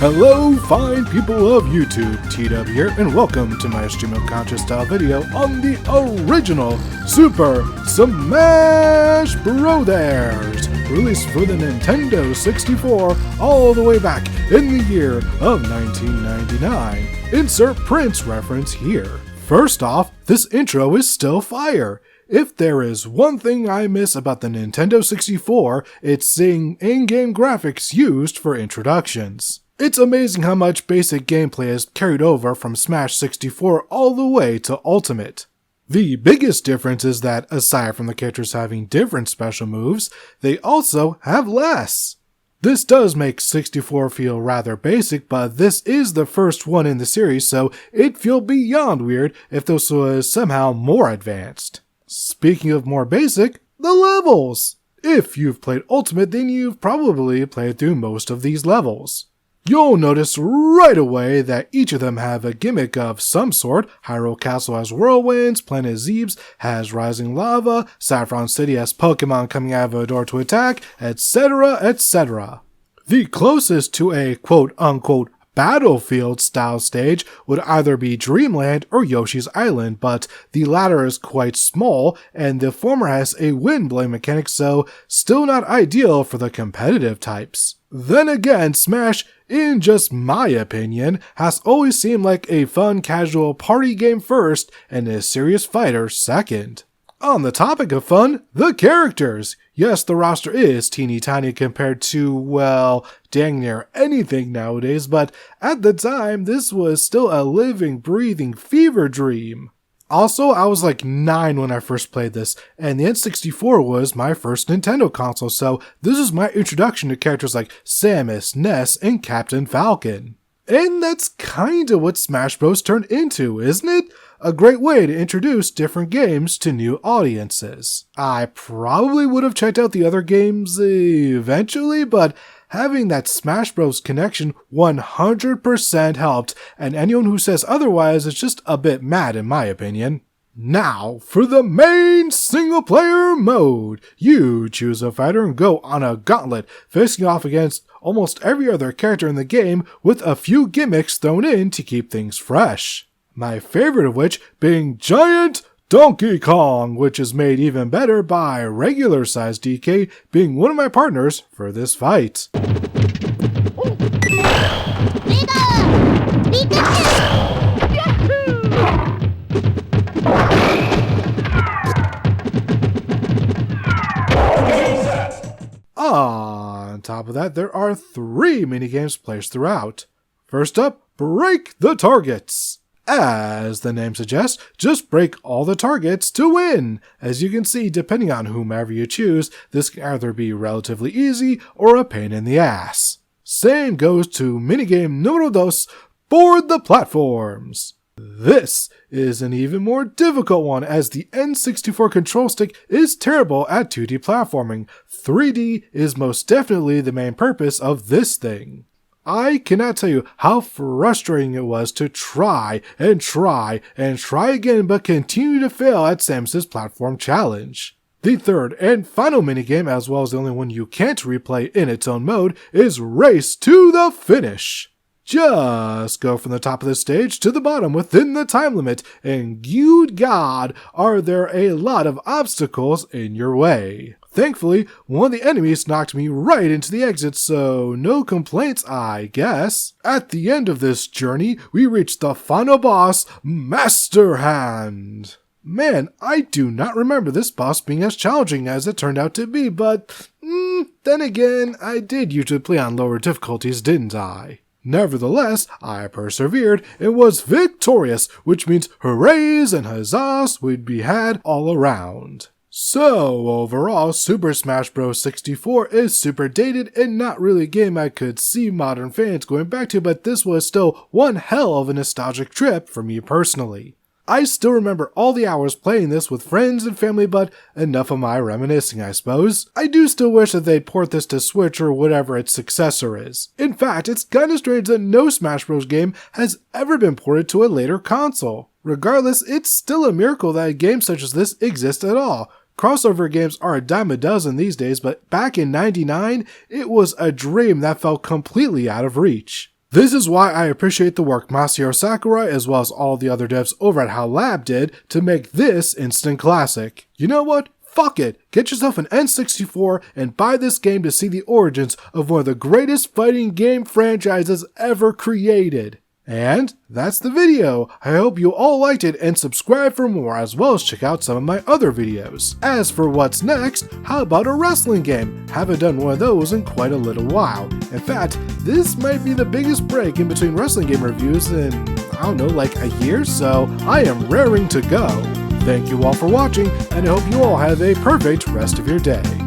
Hello fine people of YouTube, TW here, and welcome to my stream of conscious style video on the original Super Smash Brothers, released for the Nintendo 64 all the way back in the year of 1999. Insert Prince reference here. First off, this intro is still fire. If there is one thing I miss about the Nintendo 64, it's seeing in-game graphics used for introductions. It's amazing how much basic gameplay is carried over from Smash 64 all the way to Ultimate. The biggest difference is that, aside from the characters having different special moves, they also have less. This does make 64 feel rather basic, but this is the first one in the series, so it'd feel beyond weird if this was somehow more advanced. Speaking of more basic, the levels! If you've played Ultimate, then you've probably played through most of these levels. You'll notice right away that each of them have a gimmick of some sort. Hyrule Castle has whirlwinds, Planet Zebes has rising lava, Saffron City has Pokemon coming out of a door to attack, etc, etc. The closest to a quote-unquote battlefield style stage would either be Dreamland or Yoshi's Island, but the latter is quite small and the former has a wind blowing mechanic, so still not ideal for the competitive types. Then again, Smash, in just my opinion, has always seemed like a fun casual party game first and a serious fighter second. On the topic of fun, the characters! Yes, the roster is teeny tiny compared to, well, dang near anything nowadays, but at the time, this was still a living, breathing fever dream. Also, I was like 9 when I first played this, and the N64 was my first Nintendo console, so this is my introduction to characters like Samus, Ness, and Captain Falcon. And that's kinda what Smash Bros. Turned into, isn't it? A great way to introduce different games to new audiences. I probably would have checked out the other games eventually, but having that Smash Bros. Connection 100% helped, and anyone who says otherwise is just a bit mad in my opinion. Now, for the main single-player mode. You choose a fighter and go on a gauntlet, facing off against almost every other character in the game with a few gimmicks thrown in to keep things fresh. My favorite of which being Giant Donkey Kong, which is made even better by regular-sized DK being one of my partners for this fight. On top of that, there are 3 minigames placed throughout. First up, break the targets. As the name suggests, just break all the targets to win. As you can see, depending on whomever you choose, this can either be relatively easy or a pain in the ass. Same goes to minigame numero dos, board the platforms. This is an even more difficult one as the N64 control stick is terrible at 2D platforming. 3D is most definitely the main purpose of this thing. I cannot tell you how frustrating it was to try and try and try again but continue to fail at Samus's platform challenge. The third and final minigame, as well as the only one you can't replay in its own mode, is Race to the Finish. Just go from the top of the stage to the bottom within the time limit, and good God, are there a lot of obstacles in your way. Thankfully, one of the enemies knocked me right into the exit, so no complaints, I guess. At the end of this journey, we reach the final boss, Master Hand. Man, I do not remember this boss being as challenging as it turned out to be, but then again, I did usually play on lower difficulties, didn't I? Nevertheless, I persevered and was victorious, which means hoorays and huzzahs would be had all around. So, overall, Super Smash Bros. 64 is super dated and not really a game I could see modern fans going back to, but this was still one hell of a nostalgic trip for me personally. I still remember all the hours playing this with friends and family, but enough of my reminiscing, I suppose. I do still wish that they'd port this to Switch or whatever its successor is. In fact, it's kinda strange that no Smash Bros. Game has ever been ported to a later console. Regardless, it's still a miracle that a game such as this exists at all. Crossover games are a dime a dozen these days, but back in '99, it was a dream that felt completely out of reach. This is why I appreciate the work Masahiro Sakurai as well as all the other devs over at HAL Lab did to make this instant classic. You know what? Fuck it! Get yourself an N64 and buy this game to see the origins of one of the greatest fighting game franchises ever created. And that's the video. I hope you all liked it and subscribe for more, as well as check out some of my other videos. As for what's next, how about a wrestling game? Haven't done one of those in quite a little while. In fact, this might be the biggest break in between wrestling game reviews in, I don't know, like a year, so I am raring to go. Thank you all for watching, and I hope you all have a perfect rest of your day.